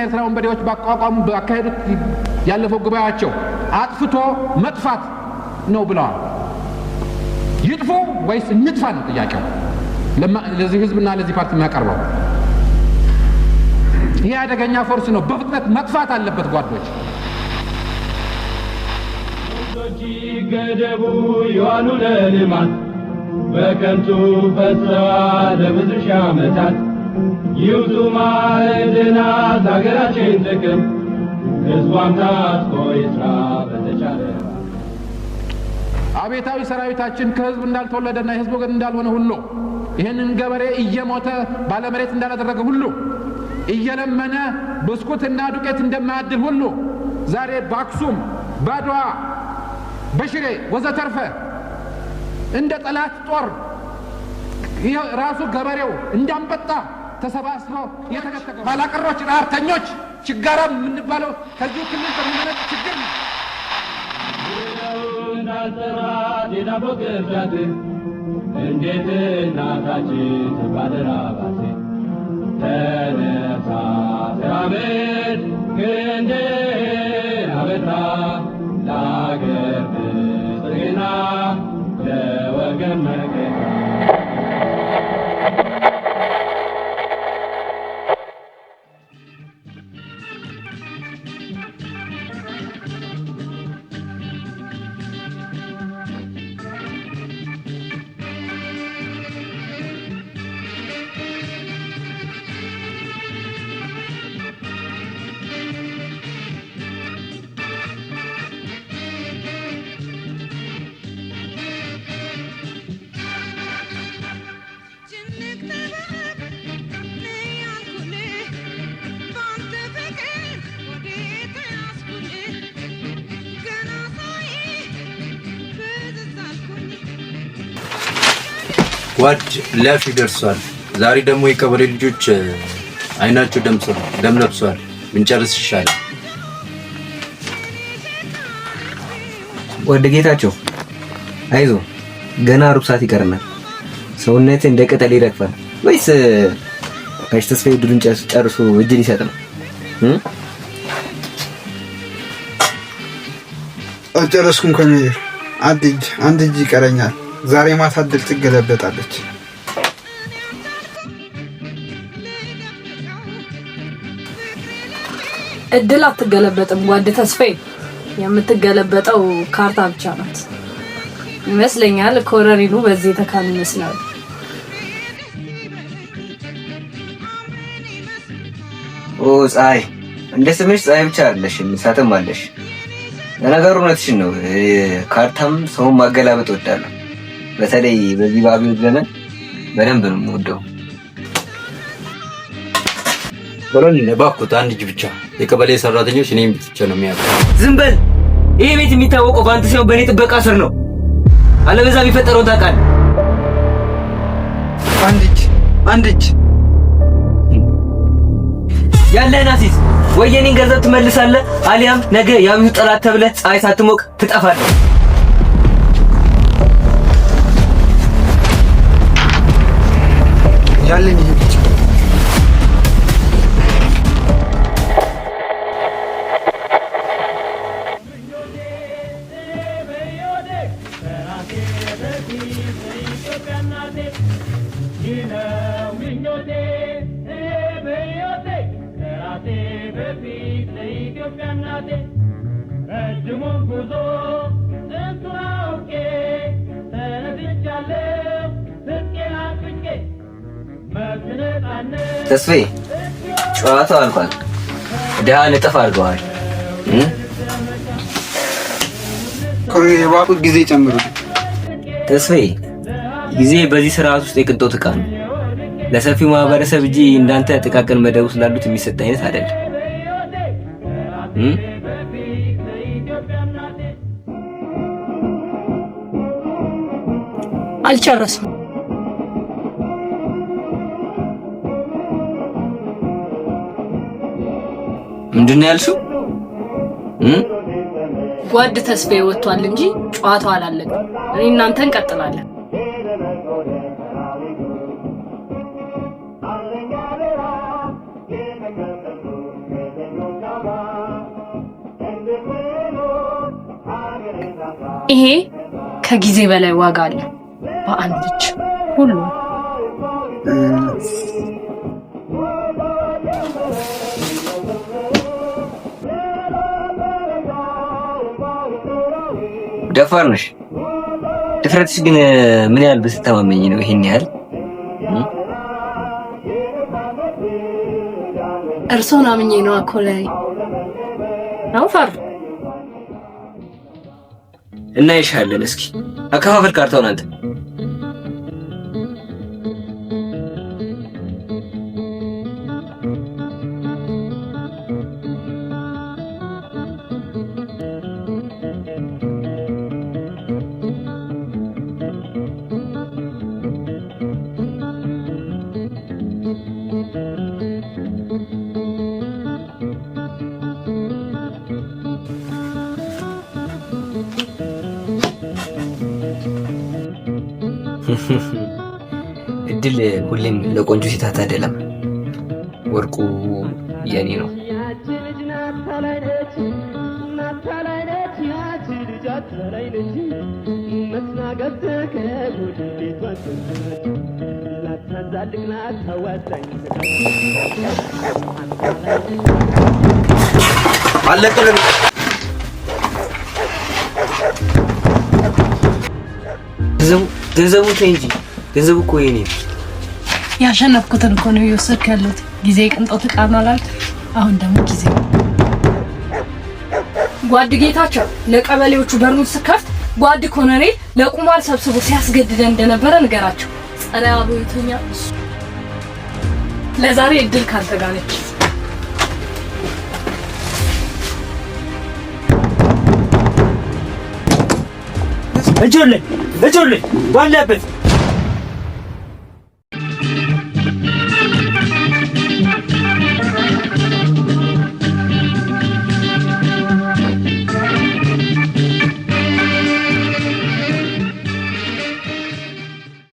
የኤርትራ ወንበዴዎች ባቋቋሙ ባካሄዱት ያለፈው ጉባኤያቸው አጥፍቶ መጥፋት ነው ብለዋል። ይጥፉ ወይስ እንጥፋ ነው ጥያቄው ለዚህ ህዝብና ለዚህ ፓርቲ የሚያቀርበው። ይሄ አደገኛ ፎርስ ነው፣ በፍጥነት መጥፋት አለበት ጓዶች። ገደቡ ይዋሉ ለልማት በከንቱ ፈሰዋል ለብዙ ሺህ ዓመታት። ይውጡ ማዕድናት ሀገራችን ጥቅም ህዝቧም ታጥቆ ይስራ በተቻለ። አቤታዊ ሰራዊታችን ከህዝብ እንዳልተወለደና የህዝብ ወገን እንዳልሆነ ሁሉ ይህንን ገበሬ እየሞተ ባለመሬት እንዳላደረገ ሁሉ እየለመነ ብስኩትና ዱቄት እንደማያድል ሁሉ ዛሬ በአክሱም ባድዋ በሽሬ ወዘተርፈ እንደ ጠላት ጦር ራሱ ገበሬው እንዳንበጣ ተሰባስበው የተከተከ ባላቀሮች ራርተኞች ችጋራም የምንባለው ከዚሁ ክልል በሚመነጭ ችግር ነው። እንዳልተራት የዳቦ ቅርጫት እንዴት እናታችን ትባልራባት። ተነሳ ተራመድ ክንድህን አበርታ ለአገር ብልጽግና ለወገን መከታ። ጓድ ላፊ ደርሷል። ዛሬ ደግሞ የቀበሌ ልጆች አይናቸው ደም ለብሷል። ብንጨርስ ይሻላል። ጓድ ጌታቸው አይዞ፣ ገና ሩብ ሰዓት ይቀርናል። ሰውነት እንደ ቅጠል ይረግፋል ወይስ ጋሽ ተስፋዬ ድሩን ጨርሶ እጅ ሊሰጥ ነው? አልጨረስኩም ከመሄድ አንድ እጅ ይቀረኛል። ዛሬ ማታ እድል ትገለበጣለች። እድል አትገለበጥም ጓድ ተስፋዬ፣ የምትገለበጠው ካርታ ብቻ ናት ይመስለኛል። ኮረሪሉ በዚህ ተካን ይመስላል። ኦ ፀሐይ፣ እንደ ስምሽ ፀሐይ ብቻ አይደለሽ፣ እሳትም አለሽ። ለነገሩ እውነትሽን ነው። ካርታም ሰውን ማገላበጥ እወዳለሁ። በተለይ በዚህ ባቢው ዘመን በደንብ ነው የምወደው። ወሎኒ ለባኩት አንድ እጅ ብቻ የቀበሌ ሰራተኞች እኔም ብቻ ነው የሚያውቁ። ዝም በል። ይሄ ቤት የሚታወቀው በአንተ ሲሆን በእኔ ጥበቃ ስር ነው። አለበዛ ቢፈጠረው ታውቃለህ። አንድ እጅ ያለህን አሲዝ ወይ የኔን ገንዘብ ትመልሳለህ፣ አሊያም ነገ የአብዩ ጠላት ተብለህ ፀሐይ ሳትሞቅ ትጠፋለህ። ያለኝ ይሄ ብቻ። Ethiopia እናቴ ረጅሙን ጉዞ ስንቱን አውቄ ተነስቻለሁ ስቄን አጥብቄ መግነጣነት ተስፋዬ ጨዋታው አልቋል። ድሃ ንጥፍ አድርገዋል። ኮሎኔል እባክዎ ጊዜ ጨምሩ። ተስፋዬ ጊዜ በዚህ ስርዓት ውስጥ የቅንጦት ዕቃ ነው። ለሰፊው ማህበረሰብ እንጂ እንዳንተ ጥቃቅን መደቡ ስላሉት የሚሰጥ አይነት አይደለም። አልጨረስም። ምንድነው ያልሽው? ጓድ ተስፋዬ ወጥቷል እንጂ ጨዋታው አላለቀም። እኔ እናንተ እንቀጥላለን። ይሄ ከጊዜ በላይ ዋጋ አለ። በአንድ ልጅ ሁሉ ደፋር ነሽ። ድፍረትሽ ግን ምን ያህል ብትተማመኝ ነው ይሄን ያህል? እርሶን አምኜ ነው ኮሎኔል። ነው ፈር እና ይሻለን። እስኪ አከፋፈል ካርታውን አንተ እድል ሁሌም ለቆንጆ ሴት አታደላም። ወርቁ የኔ ነው። አለቀለም። ገንዘቡ ተይ እንጂ ገንዘቡ እኮ የኔ ነው። ያሸነፍኩትን እኮ ነው እየወሰድክ ያለሁት። ጊዜ ቅንጦት ዕቃ ነው አላልክ? አሁን ደግሞ ጊዜ ጓድ ጌታቸው ለቀበሌዎቹ በሩን ስከፍት ጓድ ኮሎኔል ለቁማር ሰብስቦ ሲያስገድደን እንደነበረ ንገራቸው። ጸረ አብዮተኛ እሱ። ለዛሬ እድል ካንተ ጋር ነች። እጆሌ ባለበት